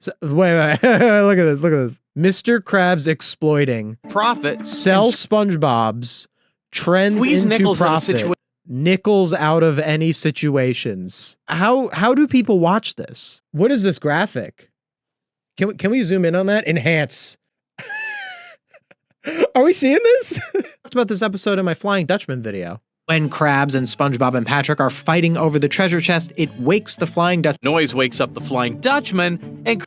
So, wait, look at this. Look at this. Mr. Krabs exploiting profit. Sell SpongeBob's trends Squeeze into nickels profit. Nickels out of any situations. How do people watch this? What is this graphic? Can we zoom in on that? Enhance. Are we seeing this? I talked about this episode in my Flying Dutchman video. When Krabs and SpongeBob and Patrick are fighting over the treasure chest, it wakes the Flying Dutchman. Noise wakes up the Flying Dutchman, and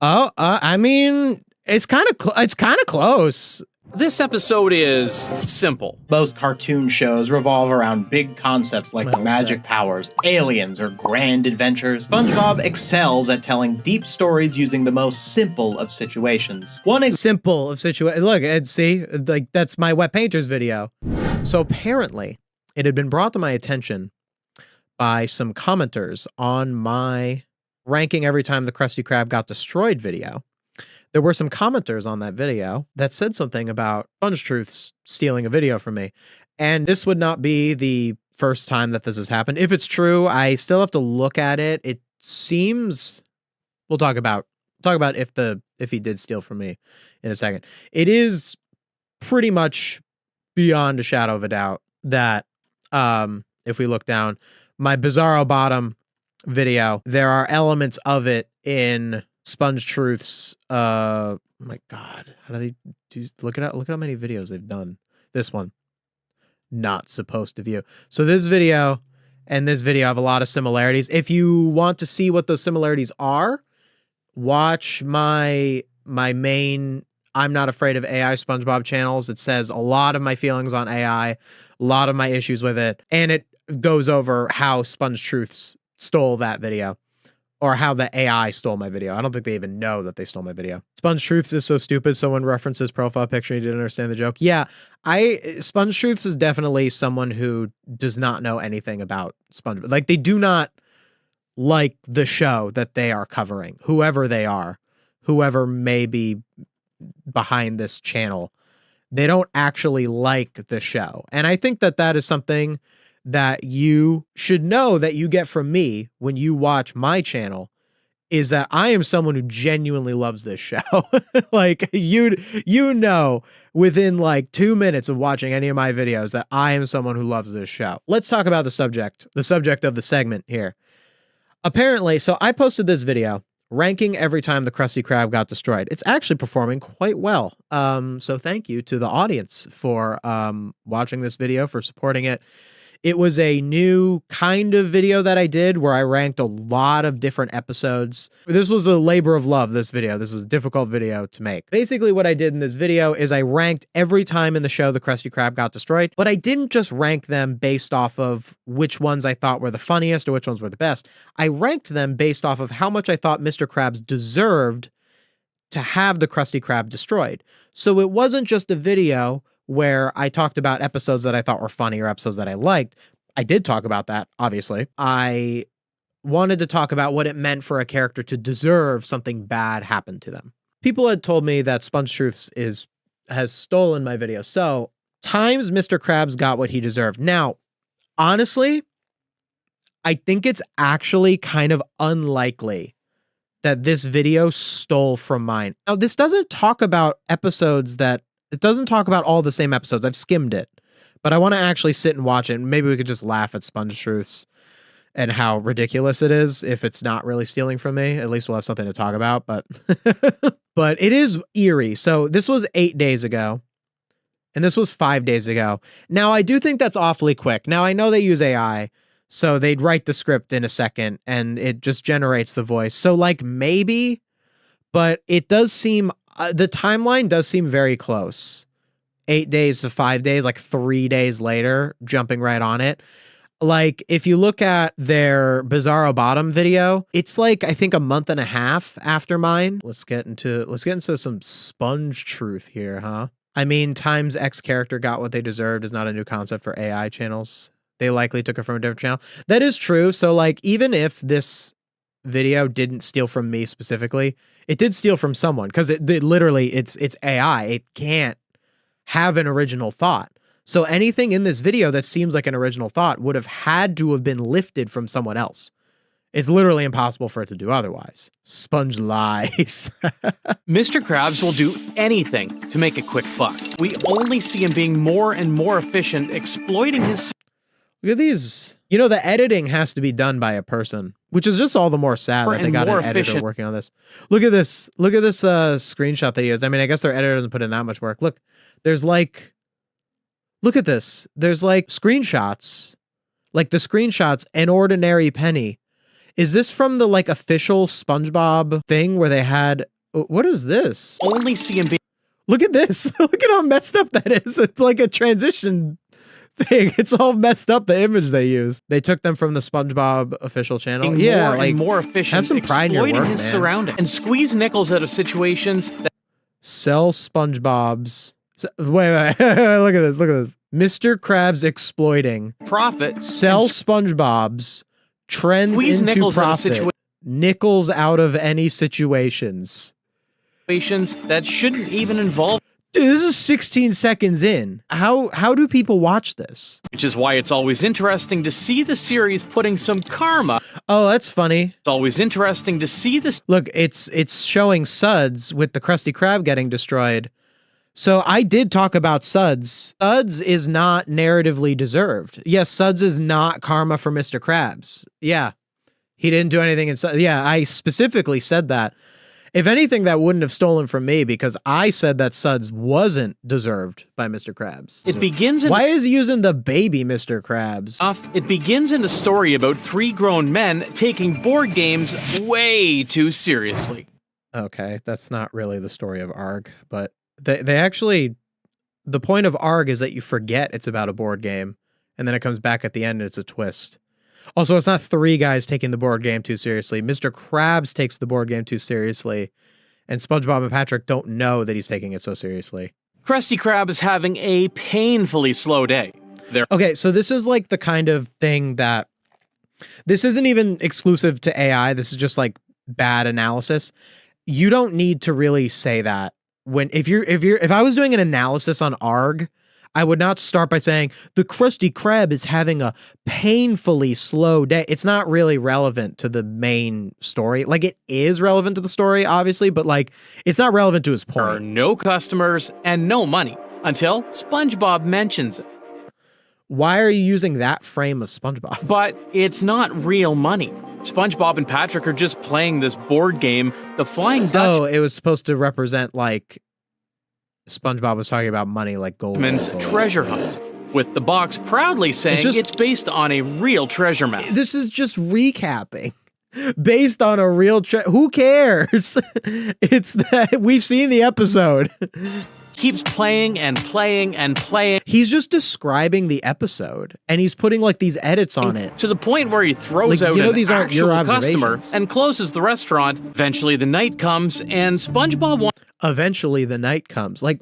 I mean, it's kind of close. This episode is simple. Most cartoon shows revolve around big concepts like magic powers, aliens, or grand adventures. SpongeBob excels at telling deep stories using the most simple of situations. Look, and see, like that's my wet painters video. So apparently, it had been brought to my attention by some commenters on my ranking every time the Krusty Krab got destroyed video. There were some commenters on that video that said something about SpongeTruths stealing a video from me. And this would not be the first time that this has happened. If it's true, I still have to look at it. It seems we'll talk about if he did steal from me in a second. It is pretty much beyond a shadow of a doubt that if we look down my Bizarro Bottom video, there are elements of it in SpongeTruths. Oh my God, how do they do? Look at how many videos they've done. This one, not supposed to view. So this video and this video have a lot of similarities. If you want to see what those similarities are, watch my main I'm Not Afraid of AI SpongeBob channels. It says a lot of my feelings on AI, a lot of my issues with it, and it goes over how SpongeTruths stole that video. Or how the AI stole my video. I don't think they even know that they stole my video. SpongeTruths is so stupid. Someone referenced his profile picture. He didn't understand the joke. Yeah, SpongeTruths is definitely someone who does not know anything about SpongeBob. Like, they do not like the show that they are covering. Whoever they are, whoever may be behind this channel, they don't actually like the show. And I think that that is something that you should know that you get from me when you watch my channel, is that I am someone who genuinely loves this show. Like you know, within like 2 minutes of watching any of my videos that I am someone who loves this show. Let's talk about the subject of the segment here. Apparently, so I posted this video ranking every time the Krusty Krab got destroyed. It's actually performing quite well. So thank you to the audience for watching this video, for supporting it. It was a new kind of video that I did where I ranked a lot of different episodes. This was a labor of love, this video. This was a difficult video to make. Basically, what I did in this video is I ranked every time in the show the Krusty Krab got destroyed, but I didn't just rank them based off of which ones I thought were the funniest or which ones were the best. I ranked them based off of how much I thought Mr. Krabs deserved to have the Krusty Krab destroyed. So it wasn't just a video where I talked about episodes that I thought were funny or episodes that I liked. I did talk about that, obviously. I wanted to talk about what it meant for a character to deserve something bad happen to them. People had told me that SpongeTruths has stolen my video. So, times Mr. Krabs got what he deserved. Now, honestly, I think it's actually kind of unlikely that this video stole from mine. Now, this doesn't talk about episodes that it doesn't talk about all the same episodes. I've skimmed it, but I want to actually sit and watch it. And maybe we could just laugh at SpongeTruths and how ridiculous it is if it's not really stealing from me. At least we'll have something to talk about, but but it is eerie. So this was 8 days ago and this was 5 days ago. Now, I do think that's awfully quick. Now, I know they use AI, so they'd write the script in a second and it just generates the voice. So like maybe, but it does seem the timeline does seem very close. 8 days to 5 days, like 3 days later, jumping right on it. Like, if you look at their Bizarro Bottom video, it's like, I think a month and a half after mine. Let's get into some Sponge truth here, huh? I mean, times X character got what they deserved is not a new concept for AI channels. They likely took it from a different channel. That is true. So, like, even if this video didn't steal from me specifically, it did steal from someone, because it literally it's AI. It can't have an original thought. So anything in this video that seems like an original thought would have had to have been lifted from someone else. It's literally impossible for it to do otherwise. Sponge lies. Mr. Krabs will do anything to make a quick buck. We only see him being more and more efficient, exploiting his... Look at these. You know, the editing has to be done by a person, which is just all the more sad that they got an editor working on this. Look at this. Look at this screenshot they used. I mean, I guess their editor doesn't put in that much work. Look, there's like... Look at this. There's like screenshots. Like the screenshots, an ordinary penny. Is this from the like official SpongeBob thing where they had... What is this? Only see him being... Look at this. Look at how messed up that is. It's like a transition thing. It's all messed up, the image they use. They took them from the SpongeBob official channel. Yeah, more like and more efficient, have some pride in your exploiting work, his man. surroundings and squeeze nickels out of situations that... Sell SpongeBob's... Wait, look at this, look at this. Mr. Krabs exploiting. Profit. Sell SpongeBob's. Trends Squeeze into nickels profit. Nickels out of any situations. That shouldn't even involve... Dude, this is 16 seconds in. How do people watch this? Which is why it's always interesting to see the series putting some karma. Oh, that's funny. It's always interesting to see this. Look, it's showing Suds with the Krusty Krab getting destroyed. So I did talk about Suds. Suds is not narratively deserved. Yes, Suds is not karma for Mr. Krabs. Yeah, he didn't do anything in Suds. Yeah, I specifically said that. If anything, that wouldn't have stolen from me because I said that Suds wasn't deserved by Mr. Krabs. It begins in... Why is he using the baby Mr. Krabs? It begins in a story about 3 grown men taking board games way too seriously. Okay, that's not really the story of Arg, but they actually... The point of Arg is that you forget it's about a board game, and then it comes back at the end and it's a twist. Also, it's not 3 guys taking the board game too seriously. Mr. Krabs takes the board game too seriously, and SpongeBob and Patrick don't know that he's taking it so seriously. Krusty Krab is having a painfully slow day. Okay, so this is like the kind of thing that... This isn't even exclusive to AI. This is just like bad analysis. You don't need to really say that. If I was doing an analysis on Arg, I would not start by saying the Krusty Krab is having a painfully slow day. It's not really relevant to the main story. Like, it is relevant to the story, obviously, but like, it's not relevant to his point. There are no customers and no money until SpongeBob mentions it. Why are you using that frame of SpongeBob? But it's not real money. SpongeBob and Patrick are just playing this board game, the Flying Dutch... Oh, it was supposed to represent, like... SpongeBob was talking about money like gold. Treasure hunt, with the box proudly saying it's based on a real treasure map. This is just recapping. Based on a real who cares? It's that we've seen the episode. Keeps playing and playing and playing. He's just describing the episode, and he's putting like these edits on it. To the point where he throws out these aren't your customer and closes the restaurant. Eventually the night comes, and SpongeBob Eventually the night comes. Like,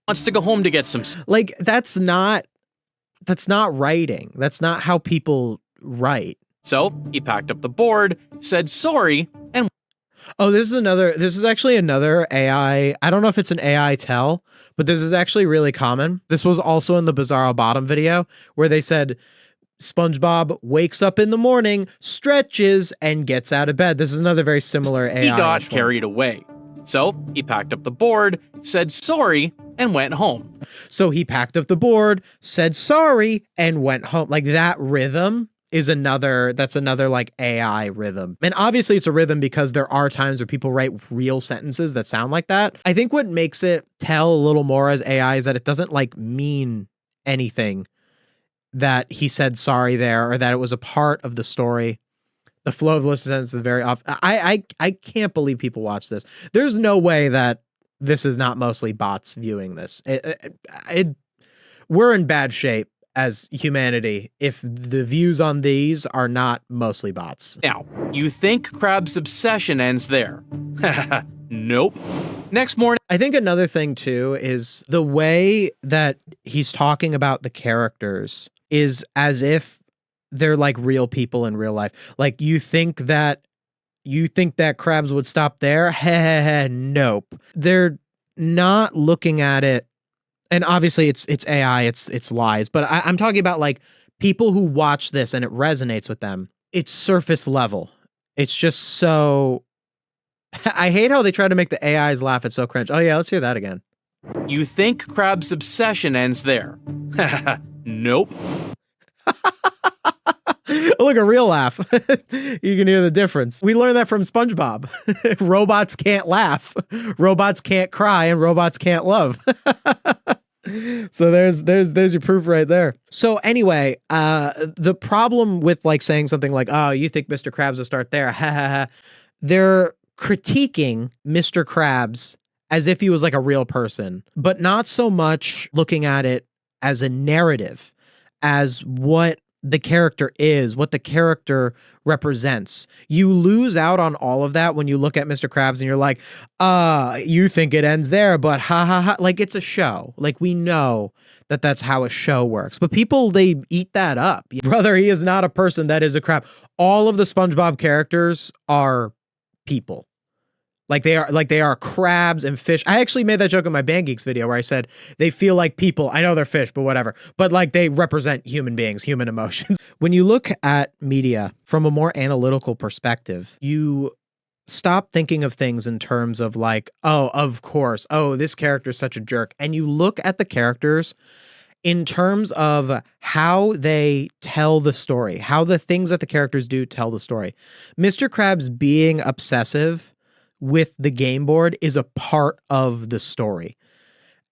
wants to go home to get some... Like, that's not writing. That's not how people write. So he packed up the board, said sorry, and... Oh, this is actually another AI. I don't know if it's an AI tell, but this is actually really common. This was also in the Bizarro Bottom video where they said SpongeBob wakes up in the morning, stretches, and gets out of bed. This is another very similar AI. He got carried away. So he packed up the board, said sorry, and went home. So he packed up the board, said sorry, and went home. Like, that rhythm is that's another like AI rhythm. And obviously it's a rhythm because there are times where people write real sentences that sound like that. I think what makes it tell a little more as AI is that it doesn't like mean anything that he said sorry there or that it was a part of the story. The flow of the sentence is very off. I can't believe people watch this. There's no way that this is not mostly bots viewing this. We're in bad shape as humanity if the views on these are not mostly bots. Now, you think Krab's obsession ends there. Nope. Next morning... I think another thing, too, is the way that he's talking about the characters is as if they're like real people in real life. Like, you think that Krabs would stop there? Nope. They're not looking at it. And obviously it's AI, it's lies. But I'm talking about like people who watch this and it resonates with them. It's surface level. It's just so... I hate how they try to make the AIs laugh. It's so cringe. Oh yeah, let's hear that again. You think Krabs' obsession ends there? Nope. Look, a real laugh. You can hear the difference. We learned that from SpongeBob. Robots can't laugh, robots can't cry, and robots can't love. So there's your proof right there. So anyway, the problem with like saying something like, "Oh, you think Mr. Krabs will start there?" Ha ha ha. They're critiquing Mr. Krabs as if he was like a real person, but not so much looking at it as a narrative, as what the character is, what the character represents. You lose out on all of that when you look at Mr. Krabs and you're like, you think it ends there, but ha ha ha. Like, it's a show. Like, we know that that's how a show works. But people, they eat that up. Brother, he is not a person. That is a crab. All of the SpongeBob characters are people. Like they are crabs and fish. I actually made that joke in my Band Geeks video where I said they feel like people. I know they're fish, but whatever. But like they represent human beings, human emotions. When you look at media from a more analytical perspective, you stop thinking of things in terms of like, oh, of course, oh, this character's such a jerk. And you look at the characters in terms of how they tell the story, how the things that the characters do tell the story. Mr. Krabs being obsessive with the game board is a part of the story.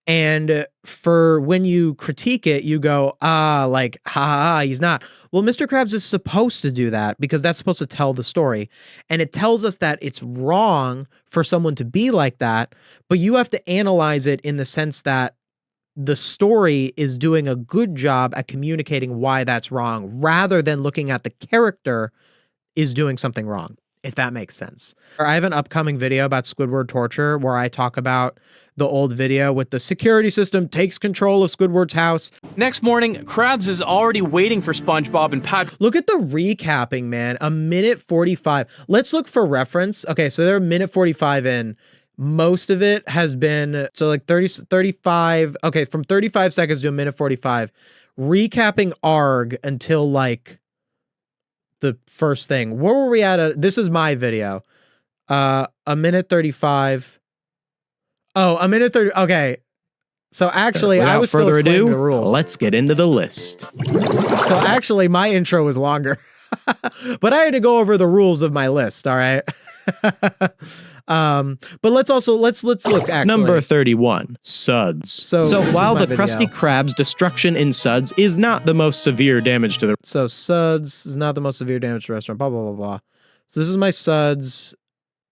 And for when you critique it, you go, like, ha, he's not. Well, Mr. Krabs is supposed to do that because that's supposed to tell the story. And it tells us that it's wrong for someone to be like that, but you have to analyze it in the sense that the story is doing a good job at communicating why that's wrong, rather than looking at the character is doing something wrong, if that makes sense. I have an upcoming video about Squidward torture where I talk about the old video with the security system takes control of Squidward's house. Next morning, Krabs is already waiting for SpongeBob and Patrick. Look at the recapping, man. 1:45. Let's look for reference. Okay, so they're 1:45 in. Most of it has been, so like 35. Okay, from 35 seconds to 1:45. Recapping ARG until like the first thing. Where were we at? This is my video. 1:35. Oh, 1:30. Okay. So actually, Without I was still further explaining ado, the rules. let's get into the list. So actually, my intro was longer, but I had to go over the rules of my list. All right. But let's look actually. Number 31, Suds. So this while is my the Krusty video. Krab's destruction in Suds is not the most severe damage to the So Suds is not the most severe damage to the restaurant. Blah blah blah blah. So this is my Suds.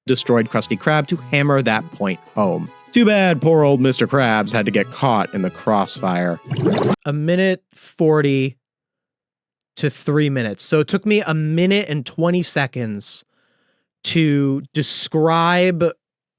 destroyed Krusty Krab to hammer that point home. Too bad poor old Mr. Krabs had to get caught in the crossfire. 1:40 to 3 minutes. So it took me 1:20 to describe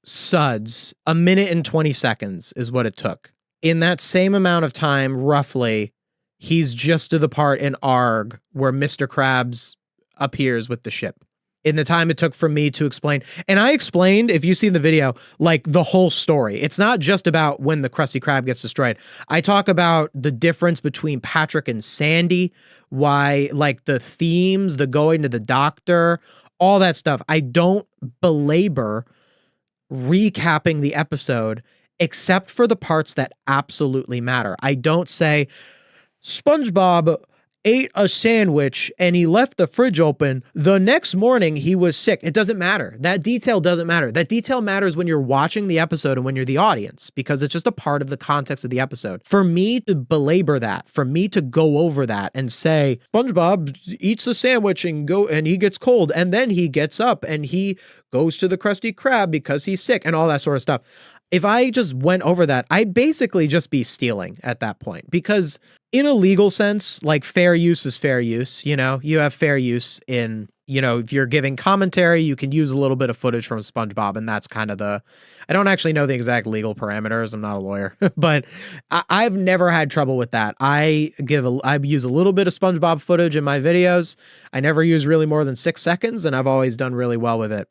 Suds. 1:20 is what it took. In that same amount of time, roughly, he's just to the part in ARG where Mr. Krabs appears with the ship. In the time it took for me to explain. And I explained, if you see the video, like the whole story. It's not just about when the Krusty Krab gets destroyed. I talk about the difference between Patrick and Sandy, why, like the themes, the going to the doctor, all that stuff. I don't belabor recapping the episode except for the parts that absolutely matter. I don't say, SpongeBob ate a sandwich and he left the fridge open. The next morning he was sick. It doesn't matter. That detail doesn't matter. That detail matters when you're watching the episode and when you're the audience, because it's just a part of the context of the episode. For me to belabor that, for me to go over that and say, SpongeBob eats the sandwich and he gets cold and then he gets up and he goes to the Krusty Krab because he's sick and all that sort of stuff. If I just went over that, I'd basically just be stealing at that point, because in a legal sense, like fair use is fair use. You know, you have fair use in, you know, if you're giving commentary, you can use a little bit of footage from SpongeBob. And that's kind of I don't actually know the exact legal parameters. I'm not a lawyer, but I've never had trouble with that. I use a little bit of SpongeBob footage in my videos. I never use really more than 6 seconds, and I've always done really well with it.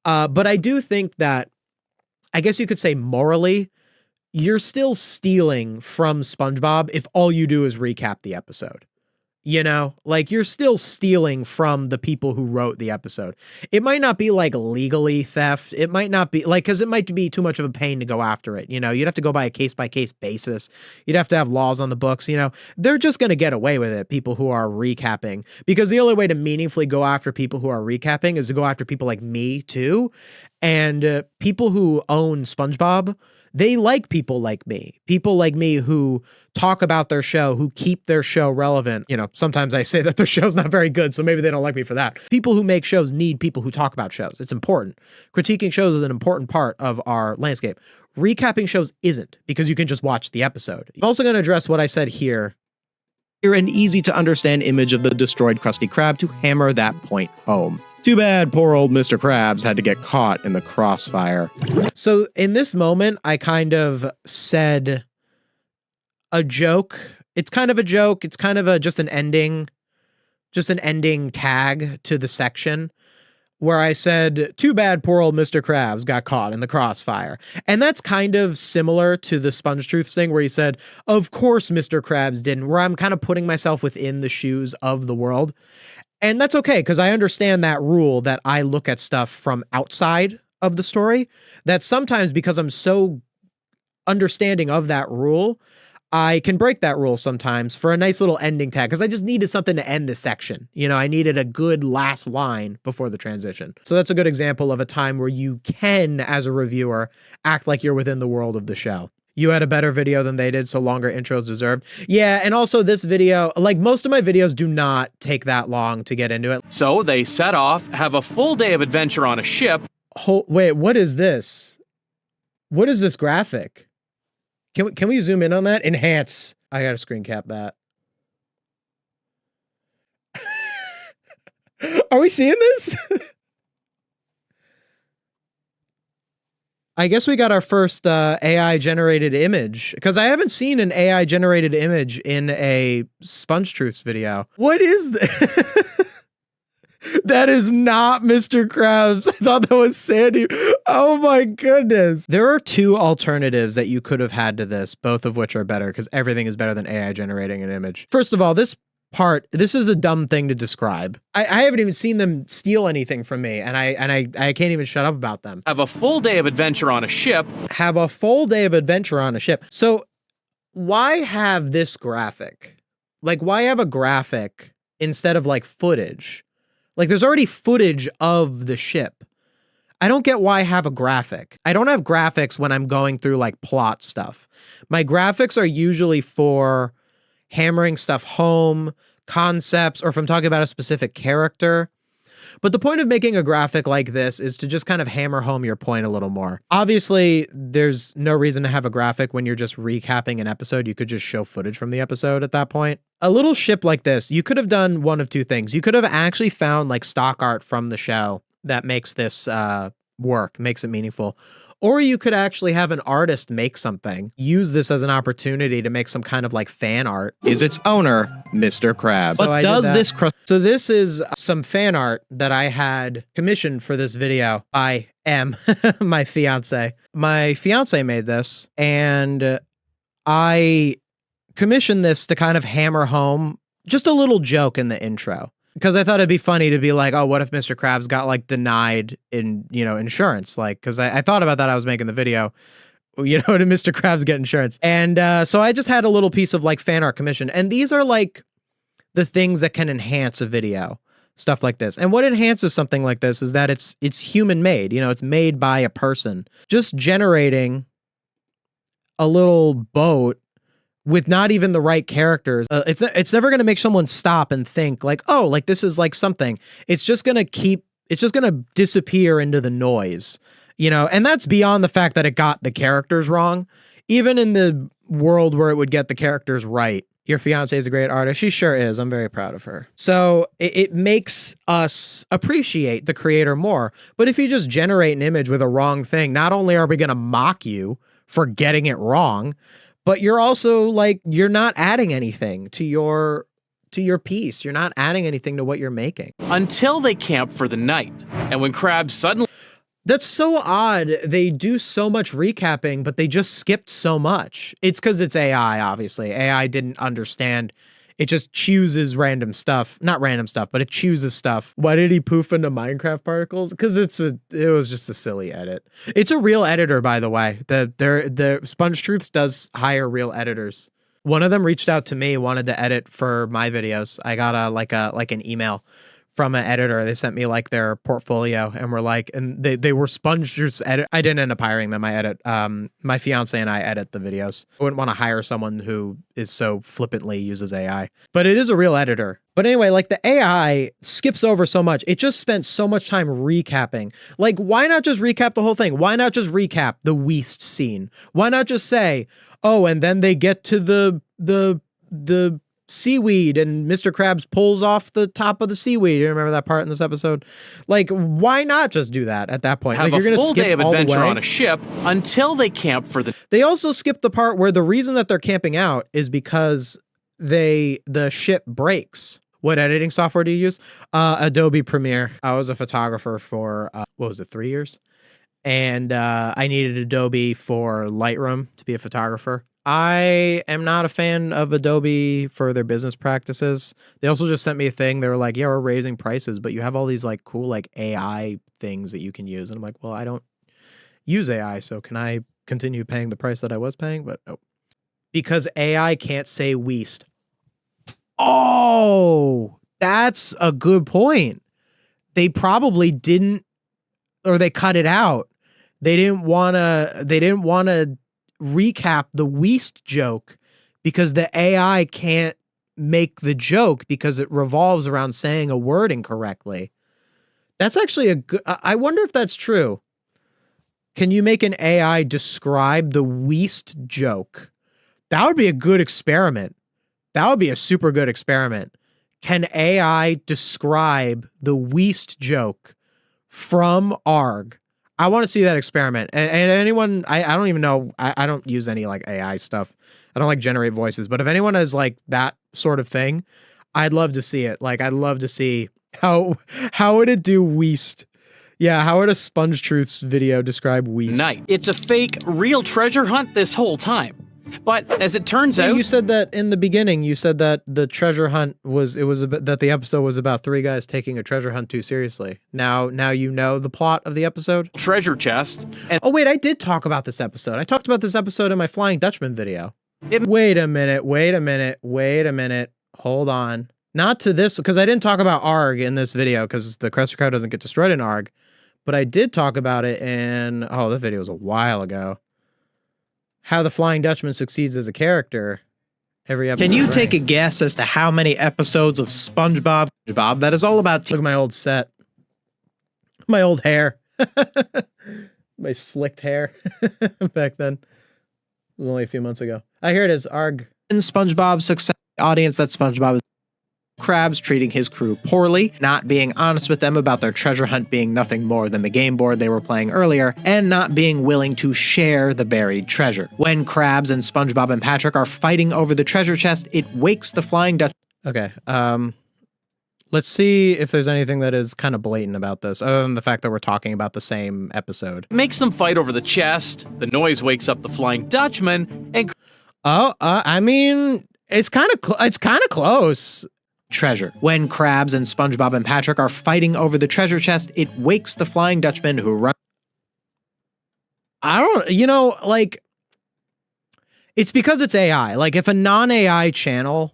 But I do think that, I guess you could say morally, you're still stealing from SpongeBob if all you do is recap the episode. You know, like you're still stealing from the people who wrote the episode. It might not be like legally theft. It might not be like, cause it might be too much of a pain to go after it. You know, you'd have to go by a case by case basis. You'd have to have laws on the books. You know, they're just going to get away with it. People who are recapping, because the only way to meaningfully go after people who are recapping is to go after people like me too. And people who own SpongeBob, they like people like me who talk about their show, who keep their show relevant. You know, sometimes I say that their show's not very good, so maybe they don't like me for that. People who make shows need people who talk about shows. It's important. Critiquing shows is an important part of our landscape. Recapping shows isn't, because you can just watch the episode. I'm also going to address what I said here. Here, an easy to understand image of the destroyed Krusty Krab to hammer that point home. Too bad poor old Mr. Krabs had to get caught in the crossfire. So in this moment, I kind of said a joke. It's kind of a joke. It's kind of just an ending tag to the section where I said, too bad poor old Mr. Krabs got caught in the crossfire. And that's kind of similar to the SpongeTruths thing where he said, of course Mr. Krabs didn't, where I'm kind of putting myself within the shoes of the world. And that's okay, because I understand that rule that I look at stuff from outside of the story, that sometimes because I'm so understanding of that rule, I can break that rule sometimes for a nice little ending tag, because I just needed something to end this section. You know, I needed a good last line before the transition. So that's a good example of a time where you can, as a reviewer, act like you're within the world of the show. You had a better video than they did, so longer intros deserved. Yeah, and also this video, like most of my videos do not take that long to get into it. So they set off, have a full day of adventure on a ship. Wait, what is this? What is this graphic? Can we zoom in on that? Enhance. I gotta screen cap that. Are we seeing this? I guess we got our first AI generated image, because I haven't seen an AI generated image in a SpongeTruths video. What is this? That is not Mr. Krabs. I thought that was Sandy. Oh my goodness. There are two alternatives that you could have had to this, both of which are better, because everything is better than AI generating an image. First of all, this is a dumb thing to describe. I haven't even seen them steal anything from me, and I can't even shut up about them. Have a full day of adventure on a ship. Have a full day of adventure on a ship. So why have this graphic? Like, why have a graphic instead of like footage? Like, there's already footage of the ship. I don't get why I have a graphic. I don't have graphics when I'm going through like plot stuff. My graphics are usually for hammering stuff home, concepts, or if I'm talking about a specific character. But the point of making a graphic like this is to just kind of hammer home your point a little more. Obviously, there's no reason to have a graphic when you're just recapping an episode. You could just show footage from the episode at that point. A little ship like this, you could have done one of two things. You could have actually found like stock art from the show that makes this work, makes it meaningful. Or you could actually have an artist make something, use this as an opportunity to make some kind of like fan art. Is its owner, Mr. Krabs. So But does this So this is some fan art that I had commissioned for this video by M, my fiance. My fiance made this, and I commissioned this to kind of hammer home just a little joke in the intro. Because I thought it'd be funny to be like, oh, what if Mr. Krabs got like denied in, you know, insurance? Like, because I thought about that. I was making the video, you know, did Mr. Krabs get insurance? And so I just had a little piece of like fan art commission. And these are like the things that can enhance a video, stuff like this. And what enhances something like this is that it's human made, you know, it's made by a person. Just generating a little boat with not even the right characters. It's never going to make someone stop and think like, oh, like this is like something. It's just going to disappear into the noise, you know? And that's beyond the fact that it got the characters wrong. Even in the world where it would get the characters right. Your fiance is a great artist. She sure is. I'm very proud of her. So it makes us appreciate the creator more. But if you just generate an image with a wrong thing, not only are we going to mock you for getting it wrong, but you're also like, you're not adding anything to your piece. You're not adding anything to what you're making. Until they camp for the night. And when Krabs suddenly... That's so odd. They do so much recapping, but they just skipped so much. It's because it's AI, obviously. AI didn't understand It just chooses random stuff. Not random stuff, but it chooses stuff. Why did he poof into Minecraft particles? Because it was just a silly edit. It's a real editor, by the way. The SpongeTruths does hire real editors. One of them reached out to me, wanted to edit for my videos. I got an email from an editor. They sent me like their portfolio and were like, and they were SpongeTruths edit. I didn't end up hiring them. I edit, my fiance and I edit the videos. I wouldn't want to hire someone who is so flippantly uses AI, but it is a real editor. But anyway, like the AI skips over so much. It just spent so much time recapping. Like, why not just recap the whole thing? Why not just recap the Weast scene? Why not just say, oh, and then they get to the seaweed and Mr. Krabs pulls off the top of the seaweed. You remember that part in this episode? Like, why not just do that at that point? Have like, you're a gonna full skip day of all the adventure way. on a ship until they camp for the... They also skipped the part where the reason that they're camping out is because the ship breaks. What editing software do you use? Adobe Premiere. I was a photographer for, 3 years? And I needed Adobe for Lightroom to be a photographer. I am not a fan of Adobe for their business practices. They also just sent me a thing. They were like, yeah, we're raising prices, but you have all these like cool like AI things that you can use. And I'm like, well, I don't use AI, so can I continue paying the price that I was paying? But nope. Because AI can't say Weast. Oh, that's a good point. They probably didn't, or they cut it out. They didn't want to recap the Weast joke because the AI can't make the joke because it revolves around saying a word incorrectly. That's actually a good, I wonder if that's true. Can you make an AI describe the Weast joke? That would be a good experiment. That would be a super good experiment. Can AI describe the Weast joke from ARG? I want to see that experiment. And anyone, I don't even know, I don't use any like AI stuff. I don't like generate voices, but if anyone has like that sort of thing, I'd love to see it. Like, I'd love to see how would it do Weast? Yeah, how would a SpongeTruths video describe Weast? night. It's a fake, real treasure hunt this whole time. But as it turns out... You said that in the beginning, you said that the treasure hunt was, that the episode was about three guys taking a treasure hunt too seriously. Now you know the plot of the episode? Treasure chest. And oh wait, I did talk about this episode. I talked about this episode in my Flying Dutchman video. Wait a minute. Hold on. Not to this, because I didn't talk about ARG in this video, because the Krusty Krab doesn't get destroyed in ARG. But I did talk about it in, oh, that video was a while ago. How the Flying Dutchman succeeds as a character every episode. Can you take a guess as to how many episodes of SpongeBob that is all about? Look at my old set. My old hair. My slicked hair back then. It was only a few months ago. Here it is, ARG. In SpongeBob's success audience that SpongeBob is Krabs treating his crew poorly, not being honest with them about their treasure hunt being nothing more than the game board they were playing earlier, and not being willing to share the buried treasure. When Krabs and SpongeBob and Patrick are fighting over the treasure chest, it wakes the Flying Dutchman. Okay, let's see if there's anything that is kind of blatant about this, other than the fact that we're talking about the same episode. makes them fight over the chest. The noise wakes up the Flying Dutchman, and... I mean, it's kind of close. Treasure. When Krabs and SpongeBob and Patrick are fighting over the treasure chest, it wakes the Flying Dutchman who run. I don't, like, it's because it's AI. Like, if a non-AI channel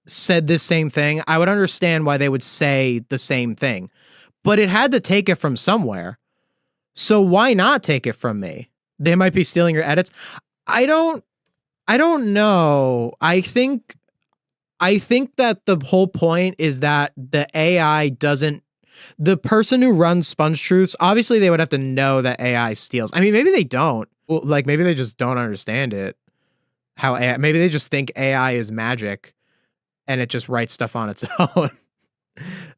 said this same thing, I would understand why they would say the same thing. But it had to take it from somewhere. So why not take it from me? They might be stealing your edits. I don't know. I think that the whole point is that the AI doesn't, the person who runs SpongeTruths, obviously they would have to know that AI steals. I mean, maybe they don't. Well, like, maybe they just don't understand it. Maybe they just think AI is magic and it just writes stuff on its own.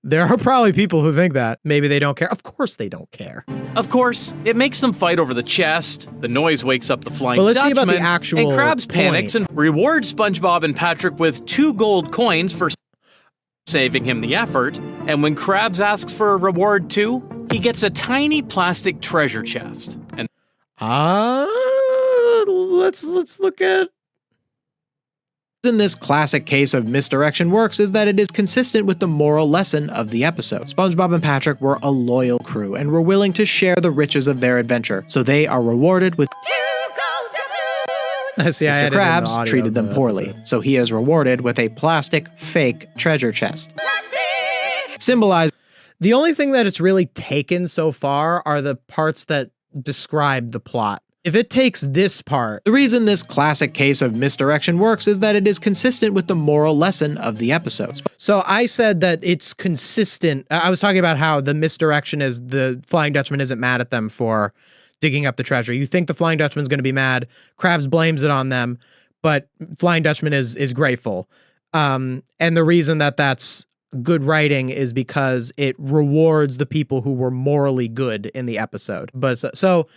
There are probably people who think that. Maybe they don't care. Of course they don't care. of course, it makes them fight over the chest. The noise wakes up the Flying But let's see Dutchman, about the actual and Krabs point. panics and rewards SpongeBob and Patrick with 2 gold coins for saving him the effort. And when Krabs asks for a reward too, he gets a tiny plastic treasure chest. And Let's look at In this classic case of misdirection works is that it is consistent with the moral lesson of the episode. SpongeBob and Patrick were a loyal crew and were willing to share the riches of their adventure, so they are rewarded with See, Mr. Krabs treated them poorly, so he is rewarded with a plastic fake treasure chest. Symbolize. The only thing that it's really taken so far are the parts that describe the plot. If it takes this part, the reason this classic case of misdirection works is that it is consistent with the moral lesson of the episode. So I said that it's consistent. I was talking about how the misdirection is the Flying Dutchman isn't mad at them for digging up the treasure. You think the Flying Dutchman's going to be mad. Krabs blames it on them, but Flying Dutchman is grateful. And the reason that that's good writing is because it rewards the people who were morally good in the episode. But so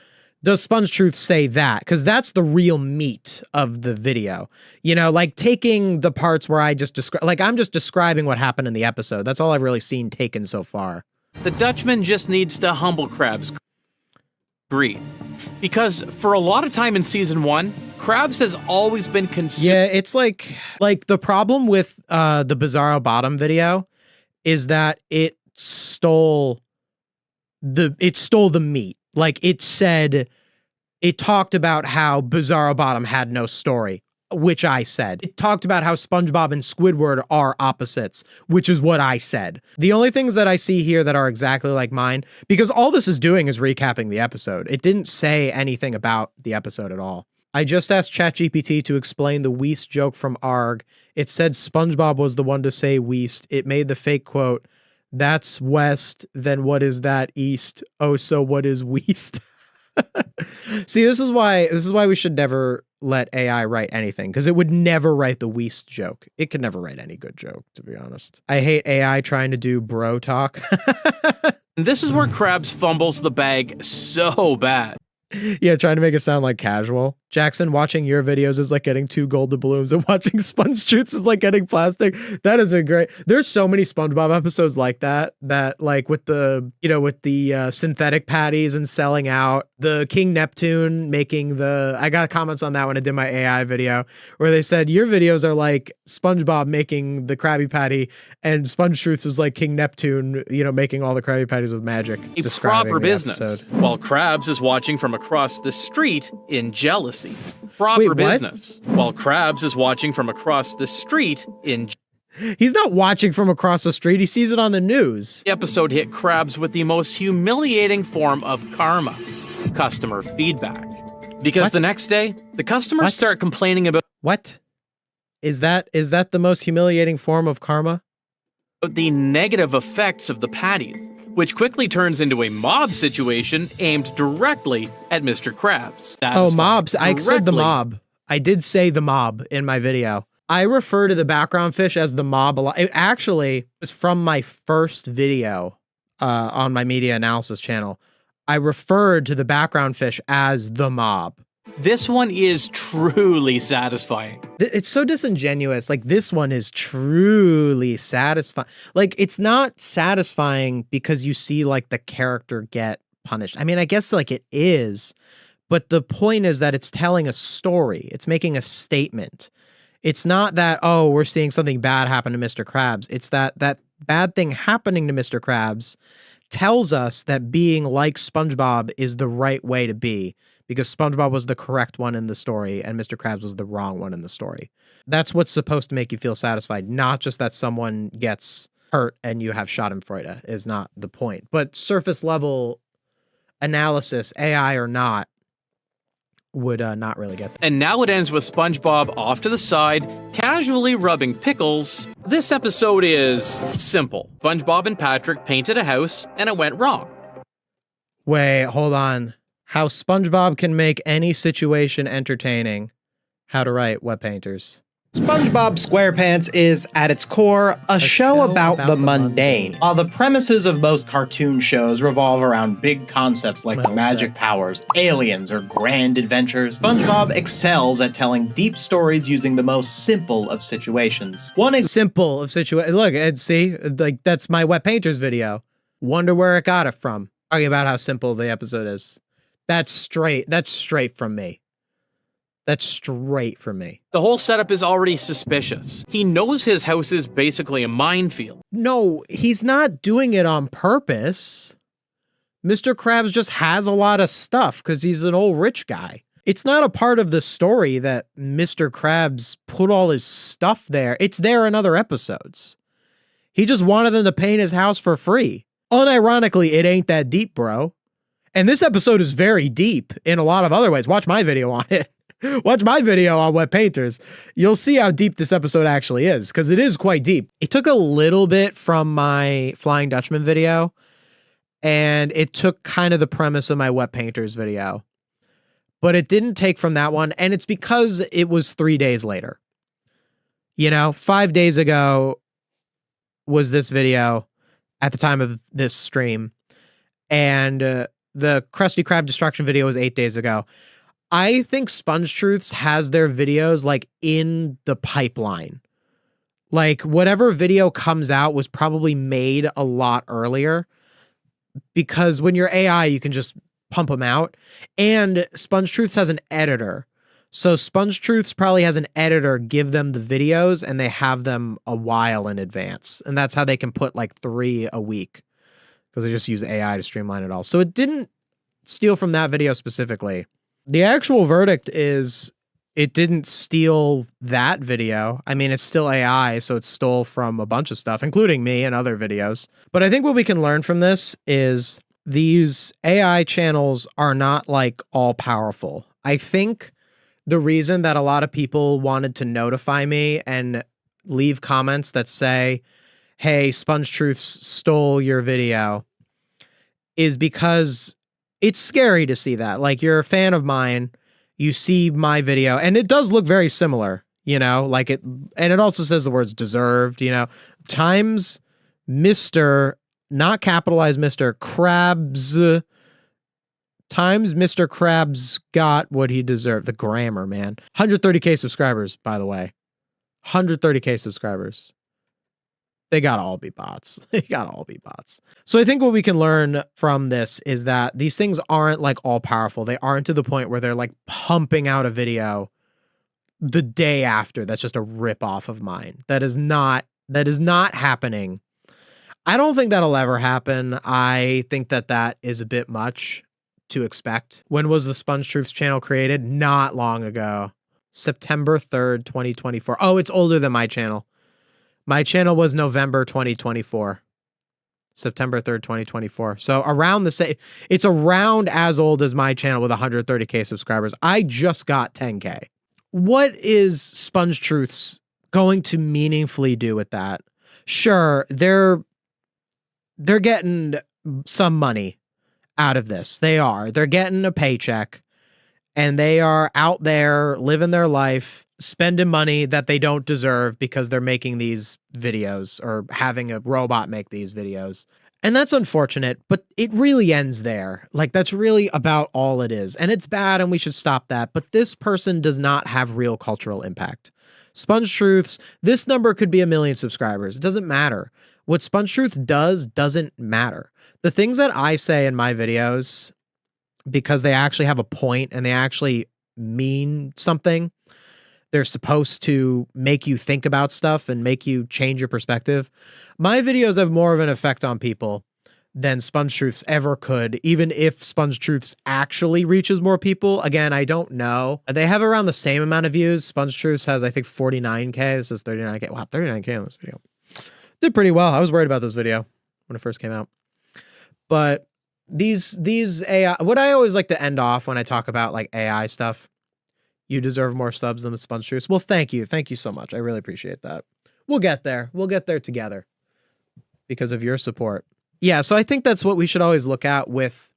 does SpongeTruths say that? Because that's the real meat of the video. You know, like taking the parts where I just describe, like I'm just describing what happened in the episode. That's all I've really seen taken so far. The Dutchman just needs to humble Krabs' greed. Because for a lot of time in season 1, Krabs has always been considered. Yeah, it's like the problem with the Bizarro Bottom video is that it stole the meat. Like it talked about how Bizarro Bottom had no story, which I said. It talked about how SpongeBob and Squidward are opposites, which is what I said. The only things that I see here that are exactly like mine, because all this is doing is recapping the episode. It didn't say anything about the episode at all. I just asked ChatGPT to explain the Weast joke from ARG. It said SpongeBob was the one to say Weast. It made the fake quote, "That's west, then what is that east? Oh, so what is Weast?" See, this is why we should never let AI write anything, because it would never write the Weast joke. It could never write any good joke, to be honest. I hate AI trying to do bro talk. This is where Krabs fumbles the bag so bad. Yeah, trying to make it sound like casual. Jackson, watching your videos is like getting 2 gold doubloons, and watching SpongeTruths is like getting plastic. That is a great. There's so many SpongeBob episodes like that like with the synthetic patties and selling out. The King Neptune making I got comments on that when I did my AI video where they said your videos are like SpongeBob making the Krabby Patty, and SpongeTruths is like King Neptune, making all the Krabby Patties with magic. A proper business, while Krabs is watching from across the street in jealousy. Proper business, while Krabs is watching from across the street in. He's not watching from across the street. He sees it on the news. The episode hit Krabs with the most humiliating form of karma: customer feedback. Because the next day, the customers start complaining about. What? Is that the most humiliating form of karma? The negative effects of the patties, which quickly turns into a mob situation aimed directly at Mr. Krabs. Oh, mobs. I said the mob. I did say the mob in my video. I refer to the background fish as the mob a lot. It actually was from my first video on my media analysis channel. I referred to the background fish as the mob. This one is truly satisfying. It's so disingenuous. Like, this one is truly satisfying. Like, it's not satisfying because you see, like, the character get punished. I mean, I guess, like, it is. But the point is that it's telling a story. It's making a statement. It's not that, oh, we're seeing something bad happen to Mr. Krabs. It's that bad thing happening to Mr. Krabs tells us that being like SpongeBob is the right way to be, because SpongeBob was the correct one in the story and Mr. Krabs was the wrong one in the story. That's what's supposed to make you feel satisfied, not just that someone gets hurt and you have schadenfreude is not the point. But surface level analysis, AI or not, would not really get that. And now it ends with SpongeBob off to the side, casually rubbing pickles. This episode is simple. SpongeBob and Patrick painted a house and it went wrong. Wait, hold on. How SpongeBob can make any situation entertaining. How to write web painters. SpongeBob SquarePants is, at its core, a show about the mundane. While the premises of most cartoon shows revolve around big concepts like magic powers, aliens, or grand adventures, SpongeBob excels at telling deep stories using the most simple of situations. Look, and see, like, that's my wet painters video. Wonder where it got it from. Talking about how simple the episode is. That's straight from me. That's straight for me. The whole setup is already suspicious. He knows his house is basically a minefield. No, he's not doing it on purpose. Mr. Krabs just has a lot of stuff because he's an old rich guy. It's not a part of the story that Mr. Krabs put all his stuff there. It's there in other episodes. He just wanted them to paint his house for free. Unironically, it ain't that deep, bro. And this episode is very deep in a lot of other ways. Watch my video on it. Watch my video on wet painters. You'll see how deep this episode actually is, because it is quite deep. It took a little bit from my Flying Dutchman video, and it took kind of the premise of my wet painters video. But it didn't take from that one, and it's because it was 3 days later. You know, 5 days ago was this video at the time of this stream, and the Krusty Krab destruction video was 8 days ago. I think SpongeTruths has their videos like in the pipeline. Like whatever video comes out was probably made a lot earlier, because when you're AI, you can just pump them out. And SpongeTruths has an editor. So SpongeTruths probably has an editor give them the videos, and they have them a while in advance. And that's how they can put like 3 a week, because they just use AI to streamline it all. So it didn't steal from that video specifically. The actual verdict is it didn't steal that video. I mean, it's still AI, so it stole from a bunch of stuff, including me and other videos. But I think what we can learn from this is these AI channels are not like all powerful. I think the reason that a lot of people wanted to notify me and leave comments that say, hey, SpongeTruths stole your video, is because it's scary to see that. Like, you're a fan of mine, you see my video, and it does look very similar, you know, like it, and it also says the words deserved, you know, times Mr., not capitalized Mr. Krabs, times Mr. Krabs got what he deserved. The grammar, man. 130K subscribers, by the way. 130K subscribers. They gotta all be bots. They gotta all be bots. So I think what we can learn from this is that these things aren't like all powerful. They aren't to the point where they're like pumping out a video the day after that's just a rip off of mine. That is not happening. I don't think that'll ever happen. I think that that is a bit much to expect. When was the SpongeTruths channel created? Not long ago. September 3rd, 2024. Oh, it's older than my channel. My channel was November 2024. September 3rd, 2024. So around the same, it's around as old as my channel with 130K subscribers. I just got 10K. What is SpongeTruths going to meaningfully do with that? Sure, they're getting some money out of this. They are. They're getting a paycheck, and they are out there living their life, spending money that they don't deserve because they're making these videos or having a robot make these videos. And that's unfortunate, but it really ends there. Like, that's really about all it is. And it's bad, and we should stop that. But this person does not have real cultural impact. SpongeTruths, this number could be 1 million subscribers. It doesn't matter. What SpongeTruths does doesn't matter. The things that I say in my videos, because they actually have a point and they actually mean something, they're supposed to make you think about stuff and make you change your perspective. My videos have more of an effect on people than SpongeTruths ever could, even if SpongeTruths actually reaches more people. Again, I don't know. They have around the same amount of views. SpongeTruths has, I think, 49K. This is 39K. Wow, 39K on this video. Did pretty well. I was worried about this video when it first came out. But these AI, what I always like to end off when I talk about like AI stuff, you deserve more subs than the SpongeTruths. Well, thank you. Thank you so much. I really appreciate that. We'll get there. We'll get there together because of your support. Yeah, so I think that's what we should always look at with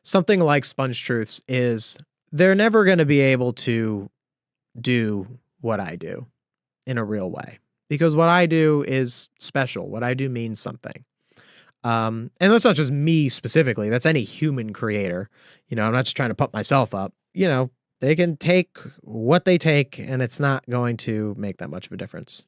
something like SpongeTruths is they're never going to be able to do what I do in a real way, because what I do is special. What I do means something. And that's not just me specifically. That's any human creator. You know, I'm not just trying to pump myself up. You know, they can take what they take, and it's not going to make that much of a difference.